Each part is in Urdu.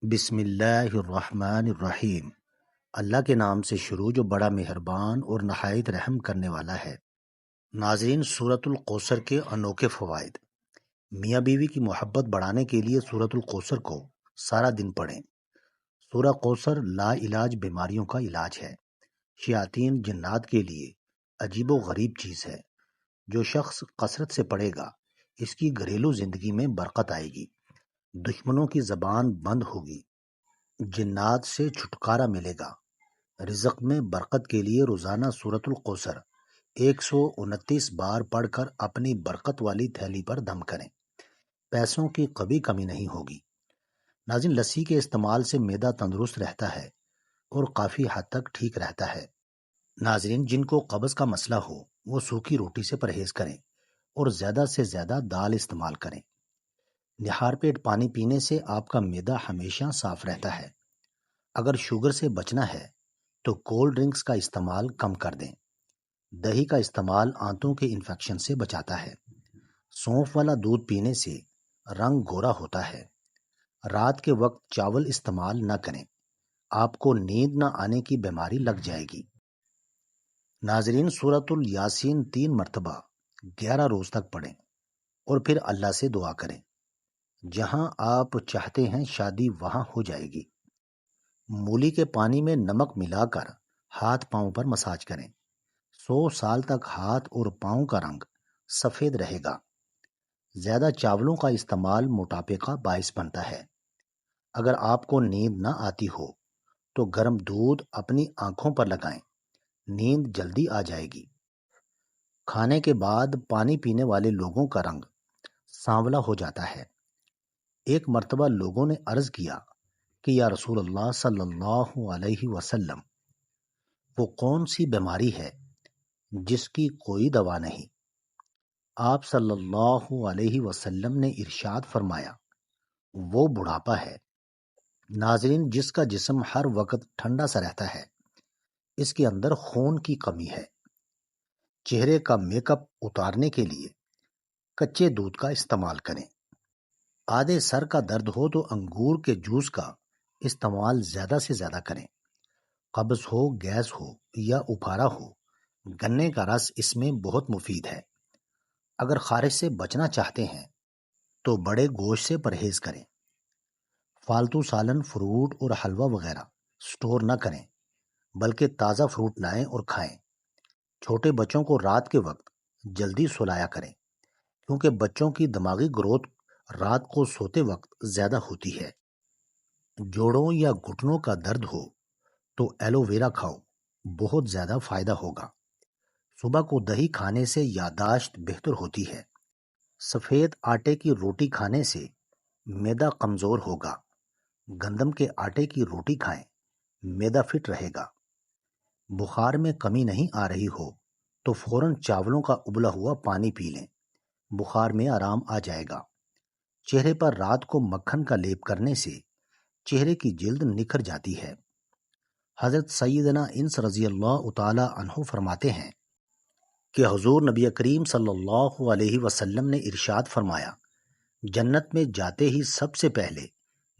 بسم اللہ الرحمن الرحیم۔ اللہ کے نام سے شروع جو بڑا مہربان اور نہایت رحم کرنے والا ہے۔ ناظرین، سورۃ الکوثر کے انوکھے فوائد۔ میاں بیوی کی محبت بڑھانے کے لیے سورۃ الکوثر کو سارا دن پڑھیں۔ سورہ کوثر لا علاج بیماریوں کا علاج ہے۔ شیاطین جنات کے لیے عجیب و غریب چیز ہے۔ جو شخص کثرت سے پڑھے گا اس کی گھریلو زندگی میں برکت آئے گی، دشمنوں کی زبان بند ہوگی، جنات سے چھٹکارا ملے گا۔ رزق میں برکت کے لیے روزانہ سورۃ الکوثر 129 بار پڑھ کر اپنی برکت والی تھیلی پر دم کریں۔ پیسوں کی کبھی کمی نہیں ہوگی۔ ناظرین، لسی کے استعمال سے معدہ تندرست رہتا ہے اور کافی حد تک ٹھیک رہتا ہے۔ ناظرین، جن کو قبض کا مسئلہ ہو وہ سوکھی روٹی سے پرہیز کریں اور زیادہ سے زیادہ دال استعمال کریں۔ نہار پیٹ پانی پینے سے آپ کا معدہ ہمیشہ صاف رہتا ہے۔ اگر شوگر سے بچنا ہے تو کولڈ ڈرنکس کا استعمال کم کر دیں۔ دہی کا استعمال آنتوں کے انفیکشن سے بچاتا ہے۔ سونف والا دودھ پینے سے رنگ گورا ہوتا ہے۔ رات کے وقت چاول استعمال نہ کریں، آپ کو نیند نہ آنے کی بیماری لگ جائے گی۔ ناظرین، سورۃ الیاسین 3 مرتبہ 11 روز تک پڑھیں اور پھر اللہ سے دعا کریں۔ جہاں آپ چاہتے ہیں شادی وہاں ہو جائے گی۔ مولی کے پانی میں نمک ملا کر ہاتھ پاؤں پر مساج کریں۔ 100 سال تک ہاتھ اور پاؤں کا رنگ سفید رہے گا۔ زیادہ چاولوں کا استعمال موٹاپے کا باعث بنتا ہے۔ اگر آپ کو نیند نہ آتی ہو تو گرم دودھ اپنی آنکھوں پر لگائیں، نیند جلدی آ جائے گی۔ کھانے کے بعد پانی پینے والے لوگوں کا رنگ سانولا ہو جاتا ہے۔ ایک مرتبہ لوگوں نے عرض کیا کہ یا رسول اللہ صلی اللہ علیہ وسلم، وہ کون سی بیماری ہے جس کی کوئی دوا نہیں؟ آپ صلی اللہ علیہ وسلم نے ارشاد فرمایا، وہ بڑھاپا ہے۔ ناظرین، جس کا جسم ہر وقت ٹھنڈا سا رہتا ہے اس کے اندر خون کی کمی ہے۔ چہرے کا میک اپ اتارنے کے لیے کچے دودھ کا استعمال کریں۔ آدھے سر کا درد ہو تو انگور کے جوس کا استعمال زیادہ سے زیادہ کریں۔ قبض ہو، گیس ہو یا اپھارا ہو، گنے کا رس اس میں بہت مفید ہے۔ اگر خارش سے بچنا چاہتے ہیں تو بڑے گوشت سے پرہیز کریں۔ فالتو سالن، فروٹ اور حلوہ وغیرہ سٹور نہ کریں، بلکہ تازہ فروٹ لائیں اور کھائیں۔ چھوٹے بچوں کو رات کے وقت جلدی سلایا کریں، کیونکہ بچوں کی دماغی گروتھ رات کو سوتے وقت زیادہ ہوتی ہے۔ جوڑوں یا گھٹنوں کا درد ہو تو ایلو ویرا کھاؤ، بہت زیادہ فائدہ ہوگا۔ صبح کو دہی کھانے سے یادداشت بہتر ہوتی ہے۔ سفید آٹے کی روٹی کھانے سے معدہ کمزور ہوگا۔ گندم کے آٹے کی روٹی کھائیں، معدہ فٹ رہے گا۔ بخار میں کمی نہیں آ رہی ہو تو فوراً چاولوں کا ابلا ہوا پانی پی لیں، بخار میں آرام آ جائے گا۔ چہرے پر رات کو مکھن کا لیپ کرنے سے چہرے کی جلد نکھر جاتی ہے۔ حضرت سیدنا انس رضی اللہ تعالی عنہ فرماتے ہیں کہ حضور نبی کریم صلی اللہ علیہ وسلم نے ارشاد فرمایا، جنت میں جاتے ہی سب سے پہلے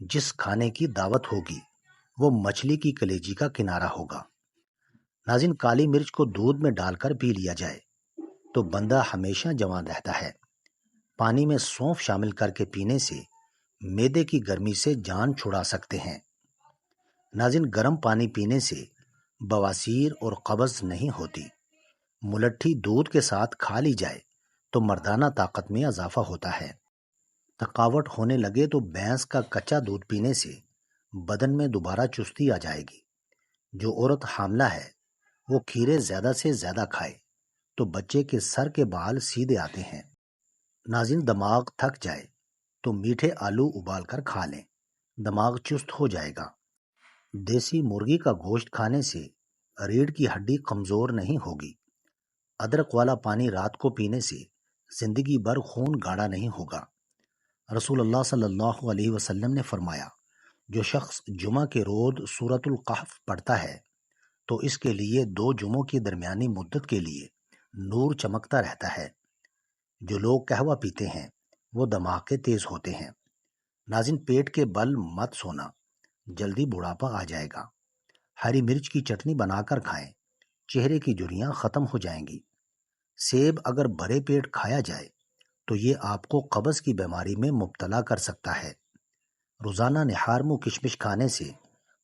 جس کھانے کی دعوت ہوگی وہ مچھلی کی کلیجی کا کنارہ ہوگا۔ ناظرین، کالی مرچ کو دودھ میں ڈال کر پی لیا جائے تو بندہ ہمیشہ جوان رہتا ہے۔ پانی میں سونف شامل کر کے پینے سے معدے کی گرمی سے جان چھڑا سکتے ہیں۔ ناظرین، گرم پانی پینے سے بواسیر اور قبض نہیں ہوتی۔ ملٹھی دودھ کے ساتھ کھا لی جائے تو مردانہ طاقت میں اضافہ ہوتا ہے۔ تھکاوٹ ہونے لگے تو بھینس کا کچا دودھ پینے سے بدن میں دوبارہ چستی آ جائے گی۔ جو عورت حاملہ ہے وہ کھیرے زیادہ سے زیادہ کھائے تو بچے کے سر کے بال سیدھے آتے ہیں۔ ناظرین، دماغ تھک جائے تو میٹھے آلو ابال کر کھا لیں، دماغ چست ہو جائے گا۔ دیسی مرغی کا گوشت کھانے سے ریڑھ کی ہڈی کمزور نہیں ہوگی۔ ادرک والا پانی رات کو پینے سے زندگی بھر خون گاڑھا نہیں ہوگا۔ رسول اللہ صلی اللہ علیہ وسلم نے فرمایا، جو شخص جمعہ کے روز سورۃ الکہف پڑھتا ہے تو اس کے لیے 2 جمعوں کی درمیانی مدت کے لیے نور چمکتا رہتا ہے۔ جو لوگ قہوہ پیتے ہیں وہ دماغ کے تیز ہوتے ہیں۔ ناظرین، پیٹ کے بل مت سونا، جلدی بڑھاپا آ جائے گا۔ ہری مرچ کی چٹنی بنا کر کھائیں، چہرے کی جھریاں ختم ہو جائیں گی۔ سیب اگر بڑے پیٹ کھایا جائے تو یہ آپ کو قبض کی بیماری میں مبتلا کر سکتا ہے۔ روزانہ نہار منہ کشمش کھانے سے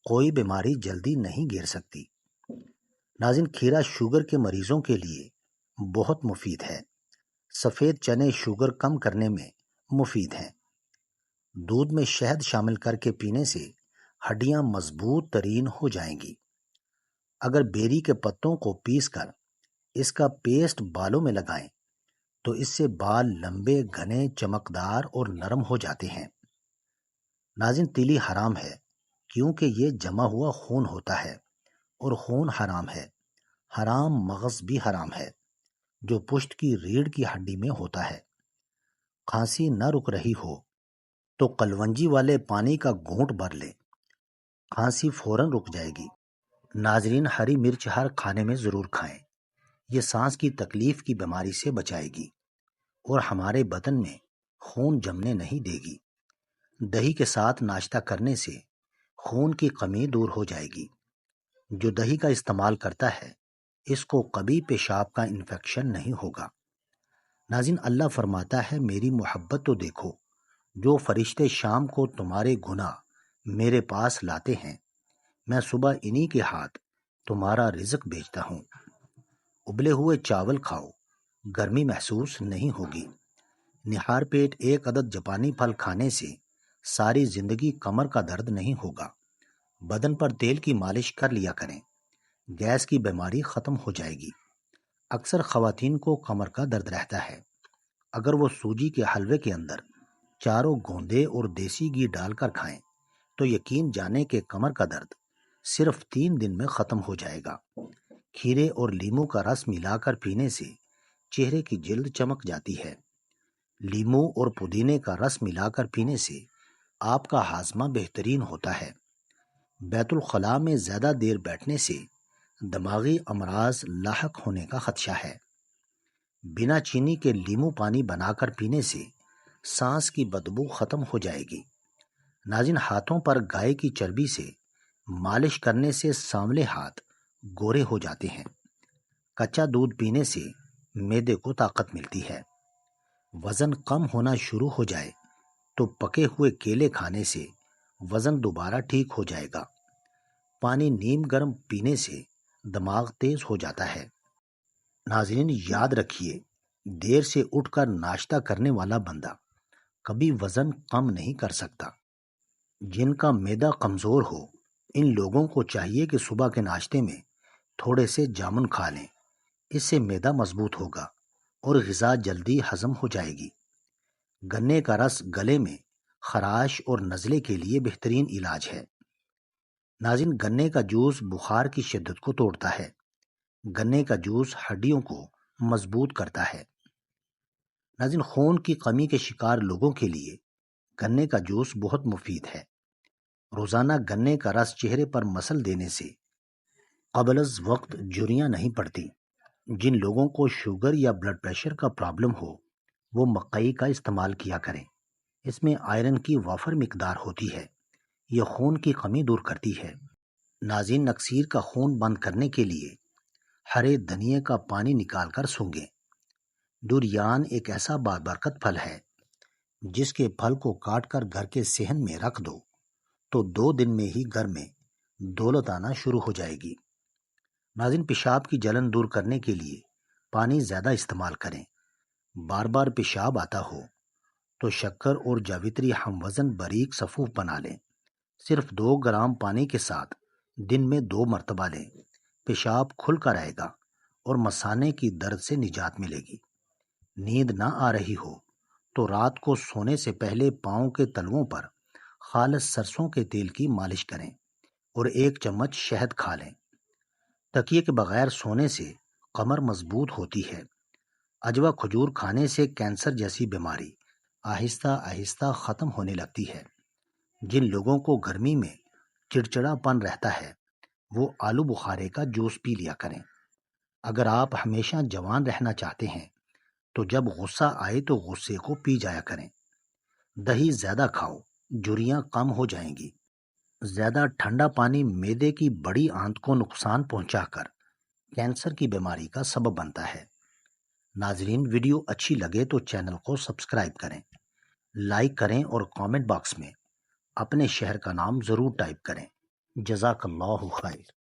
کوئی بیماری جلدی نہیں گھیر سکتی۔ ناظرین، کھیرا شوگر کے مریضوں کے لیے بہت مفید ہے۔ سفید چنے شوگر کم کرنے میں مفید ہیں۔ دودھ میں شہد شامل کر کے پینے سے ہڈیاں مضبوط ترین ہو جائیں گی۔ اگر بیری کے پتوں کو پیس کر اس کا پیسٹ بالوں میں لگائیں تو اس سے بال لمبے، گھنے، چمکدار اور نرم ہو جاتے ہیں۔ ناظرین، تیلی حرام ہے کیونکہ یہ جمع ہوا خون ہوتا ہے اور خون حرام ہے۔ حرام مغز بھی حرام ہے جو پشت کی ریڑھ کی ہڈی میں ہوتا ہے۔ کھانسی نہ رک رہی ہو تو کلونجی والے پانی کا گھونٹ بھر لیں، کھانسی فوراً رک جائے گی۔ ناظرین، ہری مرچ ہر کھانے میں ضرور کھائیں، یہ سانس کی تکلیف کی بیماری سے بچائے گی اور ہمارے بدن میں خون جمنے نہیں دے گی۔ دہی کے ساتھ ناشتہ کرنے سے خون کی کمی دور ہو جائے گی۔ جو دہی کا استعمال کرتا ہے اس کو کبھی پیشاب کا انفیکشن نہیں ہوگا۔ ناظرین، اللہ فرماتا ہے میری محبت تو دیکھو، جو فرشتے شام کو تمہارے گناہ میرے پاس لاتے ہیں، میں صبح انہی کے ہاتھ تمہارا رزق بھیجتا ہوں۔ ابلے ہوئے چاول کھاؤ، گرمی محسوس نہیں ہوگی۔ نہار پیٹ ایک عدد جاپانی پھل کھانے سے ساری زندگی کمر کا درد نہیں ہوگا۔ بدن پر تیل کی مالش کر لیا کریں، گیس کی بیماری ختم ہو جائے گی۔ اکثر خواتین کو کمر کا درد رہتا ہے، اگر وہ سوجی کے حلوے کے اندر چاروں گوندے اور دیسی گھی ڈال کر کھائیں تو یقین جانے کہ کمر کا درد صرف 3 دن میں ختم ہو جائے گا۔ کھیرے اور لیموں کا رس ملا کر پینے سے چہرے کی جلد چمک جاتی ہے۔ لیموں اور پودینے کا رس ملا کر پینے سے آپ کا ہاضمہ بہترین ہوتا ہے۔ بیت الخلاء میں زیادہ دیر بیٹھنے سے دماغی امراض لاحق ہونے کا خدشہ ہے۔ بنا چینی کے لیموں پانی بنا کر پینے سے سانس کی بدبو ختم ہو جائے گی۔ ناظرین، ہاتھوں پر گائے کی چربی سے مالش کرنے سے سانولے ہاتھ گورے ہو جاتے ہیں۔ کچا دودھ پینے سے معدے کو طاقت ملتی ہے۔ وزن کم ہونا شروع ہو جائے تو پکے ہوئے کیلے کھانے سے وزن دوبارہ ٹھیک ہو جائے گا۔ پانی نیم گرم پینے سے دماغ تیز ہو جاتا ہے۔ ناظرین، یاد رکھیے، دیر سے اٹھ کر ناشتہ کرنے والا بندہ کبھی وزن کم نہیں کر سکتا۔ جن کا معدہ کمزور ہو ان لوگوں کو چاہیے کہ صبح کے ناشتے میں تھوڑے سے جامن کھا لیں، اس سے معدہ مضبوط ہوگا اور غذا جلدی ہضم ہو جائے گی۔ گنے کا رس گلے میں خراش اور نزلے کے لیے بہترین علاج ہے۔ ناظرین، گنے کا جوس بخار کی شدت کو توڑتا ہے۔ گنے کا جوس ہڈیوں کو مضبوط کرتا ہے۔ ناظرین، خون کی کمی کے شکار لوگوں کے لیے گنے کا جوس بہت مفید ہے۔ روزانہ گنے کا رس چہرے پر مسل دینے سے قبل از وقت جھریاں نہیں پڑتی۔ جن لوگوں کو شوگر یا بلڈ پریشر کا پرابلم ہو وہ مکئی کا استعمال کیا کریں، اس میں آئرن کی وافر مقدار ہوتی ہے، یہ خون کی کمی دور کرتی ہے۔ ناظرین، نکسیر کا خون بند کرنے کے لیے ہرے دھنیے کا پانی نکال کر سونگھیں۔ دوریان ایک ایسا بابرکت پھل ہے جس کے پھل کو کاٹ کر گھر کے صحن میں رکھ دو تو 2 دن میں ہی گھر میں دولت آنا شروع ہو جائے گی۔ ناظرین، پیشاب کی جلن دور کرنے کے لیے پانی زیادہ استعمال کریں۔ بار بار پیشاب آتا ہو تو شکر اور جاوتری ہم وزن باریک صفوف بنا لیں، صرف 2 گرام پانی کے ساتھ دن میں 2 مرتبہ لیں، پیشاب کھل کر آئے گا اور مثانے کی درد سے نجات ملے گی۔ نیند نہ آ رہی ہو تو رات کو سونے سے پہلے پاؤں کے تلووں پر خالص سرسوں کے تیل کی مالش کریں اور 1 چمچ شہد کھا لیں۔ تکیے کے بغیر سونے سے کمر مضبوط ہوتی ہے۔ اجوا کھجور کھانے سے کینسر جیسی بیماری آہستہ آہستہ ختم ہونے لگتی ہے۔ جن لوگوں کو گرمی میں چڑچڑا پن رہتا ہے وہ آلو بخارے کا جوس پی لیا کریں۔ اگر آپ ہمیشہ جوان رہنا چاہتے ہیں تو جب غصہ آئے تو غصے کو پی جایا کریں۔ دہی زیادہ کھاؤ، جھریاں کم ہو جائیں گی۔ زیادہ ٹھنڈا پانی معدے کی بڑی آنت کو نقصان پہنچا کر کینسر کی بیماری کا سبب بنتا ہے۔ ناظرین، ویڈیو اچھی لگے تو چینل کو سبسکرائب کریں، لائک کریں اور کامنٹ باکس میں اپنے شہر کا نام ضرور ٹائپ کریں۔ جزاک اللہ خیر۔